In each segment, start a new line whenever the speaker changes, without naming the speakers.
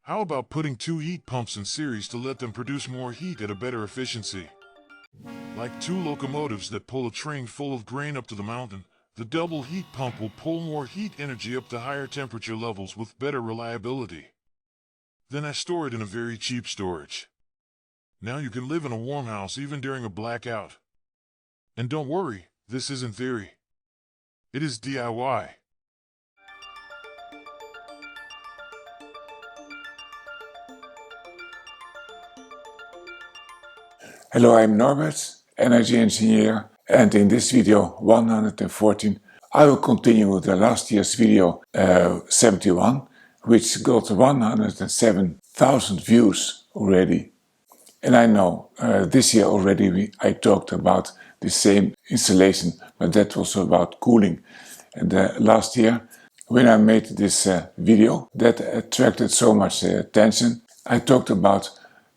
How about putting two heat pumps in series to let them produce more heat at a better efficiency? Like two locomotives that pull a train full of grain up to the mountain, the double heat pump will pull more heat energy up to higher temperature levels with better reliability. Then I store it in a very cheap storage. Now you can live in a warm house even during a blackout. And don't worry, this isn't theory. It is DIY.
Hello, I'm Norbert, energy engineer, and in this video 114 I will continue with the last year's video 71, which got 107,000 views already. And I know this year already I talked about the same installation, but that was about cooling. And last year when I made this video that attracted so much attention, I talked about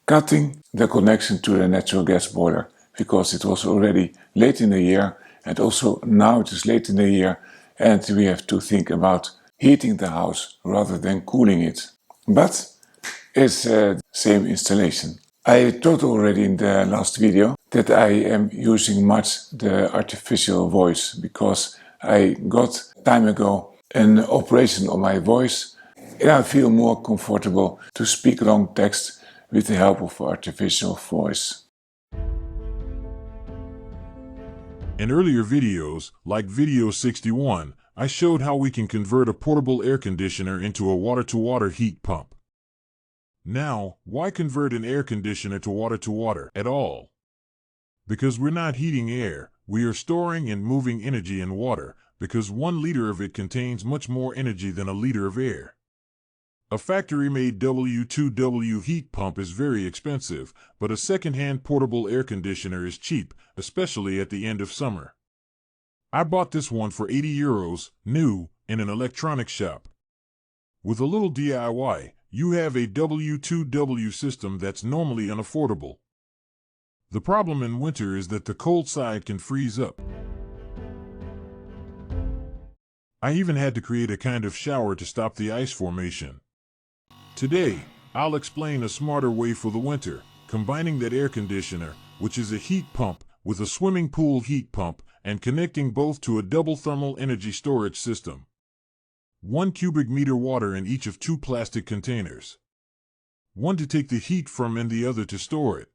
cutting the connection to the natural gas boiler because it was already late in the year, and also now it is late in the year and we have to think about heating the house rather than cooling it. But it's the same installation. I told already in the last video that I am using much the artificial voice because I got time ago an operation on my voice and I feel more comfortable to speak long text with the help of artificial voice.
In earlier videos, like video 61, I showed how we can convert a portable air conditioner into a water-to-water heat pump. Now, why convert an air conditioner to water at all? Because we're not heating air, we are storing and moving energy in water, because 1 liter of it contains much more energy than a liter of air. A factory-made W2W heat pump is very expensive, but a second-hand portable air conditioner is cheap, especially at the end of summer. I bought this one for €80, new, in an electronics shop. With a little DIY, you have a W2W system that's normally unaffordable. The problem in winter is that the cold side can freeze up. I even had to create a kind of shower to stop the ice formation. Today, I'll explain a smarter way for the winter, combining that air conditioner, which is a heat pump, with a swimming pool heat pump, and connecting both to a double thermal energy storage system. 1 cubic meter water in each of 2 plastic containers. One to take the heat from and the other to store it.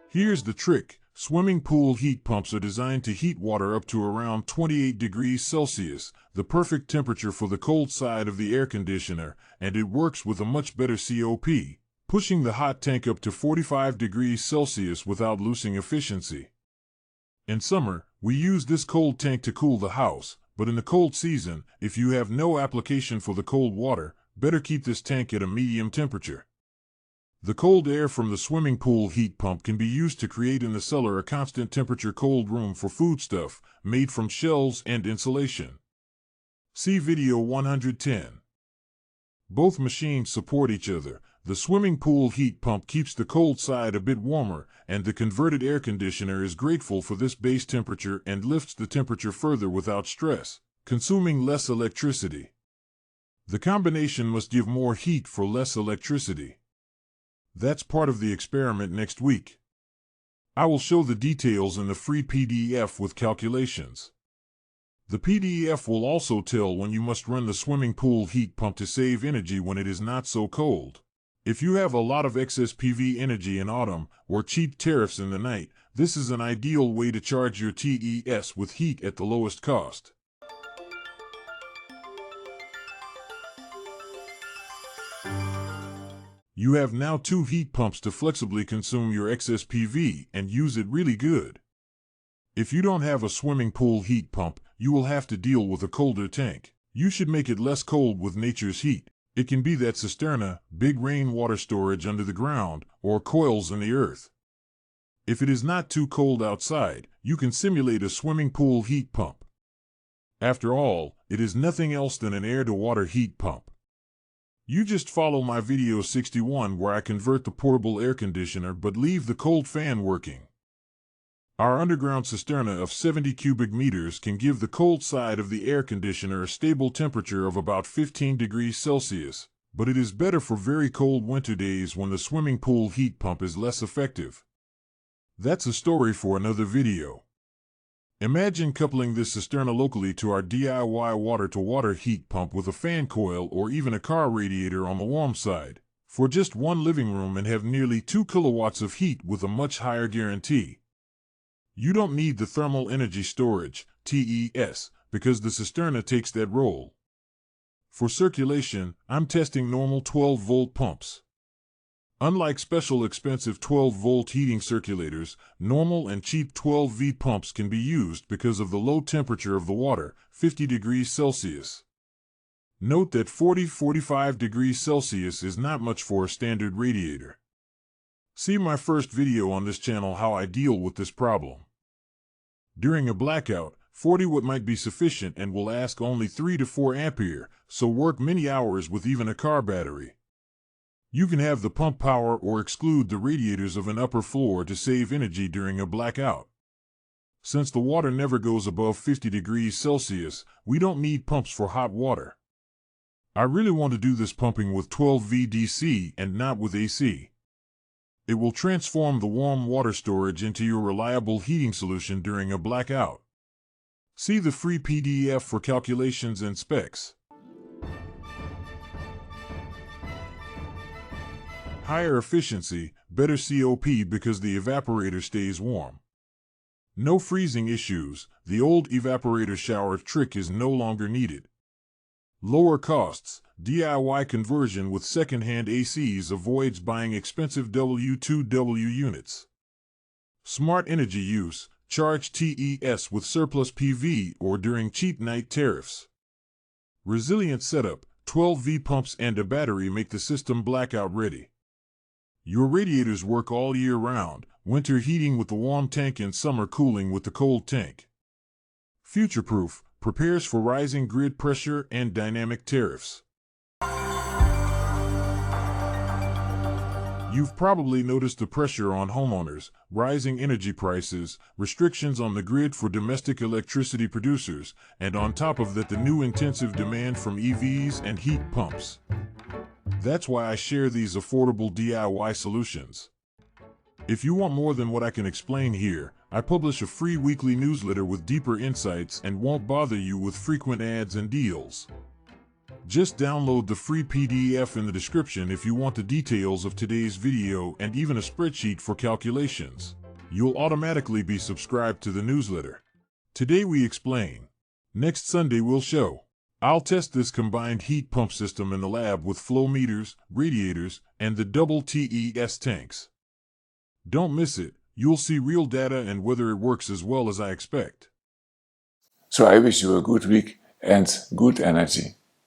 Here's the trick. Swimming pool heat pumps are designed to heat water up to around 28 degrees Celsius, the perfect temperature for the cold side of the air conditioner, and it works with a much better COP, pushing the hot tank up to 45 degrees Celsius without losing efficiency. In summer, we use this cold tank to cool the house, but in the cold season, if you have no application for the cold water, better keep this tank at a medium temperature. The cold air from the swimming pool heat pump can be used to create in the cellar a constant temperature cold room for foodstuff, made from shells and insulation. See video 110. Both machines support each other. The swimming pool heat pump keeps the cold side a bit warmer, and the converted air conditioner is grateful for this base temperature and lifts the temperature further without stress, consuming less electricity. The combination must give more heat for less electricity. That's part of the experiment next week. I will show the details in the free PDF with calculations. The PDF will also tell when you must run the swimming pool heat pump to save energy when it is not so cold. If you have a lot of excess PV energy in autumn or cheap tariffs in the night, this is an ideal way to charge your TES with heat at the lowest cost. You have now 2 heat pumps to flexibly consume your excess PV and use it really good. If you don't have a swimming pool heat pump, you will have to deal with a colder tank. You should make it less cold with nature's heat. It can be that cisterna, big rainwater storage under the ground, or coils in the earth. If it is not too cold outside, you can simulate a swimming pool heat pump. After all, it is nothing else than an air-to-water heat pump. You just follow my video 61 where I convert the portable air conditioner but leave the cold fan working. Our underground cisterna of 70 cubic meters can give the cold side of the air conditioner a stable temperature of about 15 degrees Celsius, but it is better for very cold winter days when the swimming pool heat pump is less effective. That's a story for another video. Imagine coupling this cisterna locally to our DIY water-to-water heat pump with a fan coil or even a car radiator on the warm side, for just one living room, and have nearly 2 kilowatts of heat with a much higher guarantee. You don't need the thermal energy storage, TES, because the cisterna takes that role. For circulation, I'm testing normal 12-volt pumps. Unlike special expensive 12-volt heating circulators, normal and cheap 12V pumps can be used because of the low temperature of the water, 50 degrees Celsius. Note that 40-45 degrees Celsius is not much for a standard radiator. See my first video on this channel how I deal with this problem. During a blackout, 40 watt might be sufficient and will ask only 3 to 4 ampere, so work many hours with even a car battery. You can have the pump power or exclude the radiators of an upper floor to save energy during a blackout. Since the water never goes above 50 degrees Celsius, we don't need pumps for hot water. I really want to do this pumping with 12V DC and not with AC. It will transform the warm water storage into your reliable heating solution during a blackout. See the free PDF for calculations and specs. Higher efficiency, better COP because the evaporator stays warm. No freezing issues, the old evaporator shower trick is no longer needed. Lower costs, DIY conversion with second-hand ACs avoids buying expensive W2W units. Smart energy use, charge TES with surplus PV or during cheap night tariffs. Resilient setup, 12V pumps and a battery make the system blackout ready. Your radiators work all year round, winter heating with the warm tank and summer cooling with the cold tank. Future-proof, prepares for rising grid pressure and dynamic tariffs. You've probably noticed the pressure on homeowners, rising energy prices, restrictions on the grid for domestic electricity producers, and on top of that the new intensive demand from EVs and heat pumps. That's why I share these affordable DIY solutions. If you want more than what I can explain here, I publish a free weekly newsletter with deeper insights and won't bother you with frequent ads and deals. Just download the free PDF in the description if you want the details of today's video and even a spreadsheet for calculations. You'll automatically be subscribed to the newsletter. Today we explain. Next Sunday we'll show. I'll test this combined heat pump system in the lab with flow meters, radiators, and the double TES tanks. Don't miss it. You'll see real data and whether it works as well as I expect.
So I wish you a good week and good energy.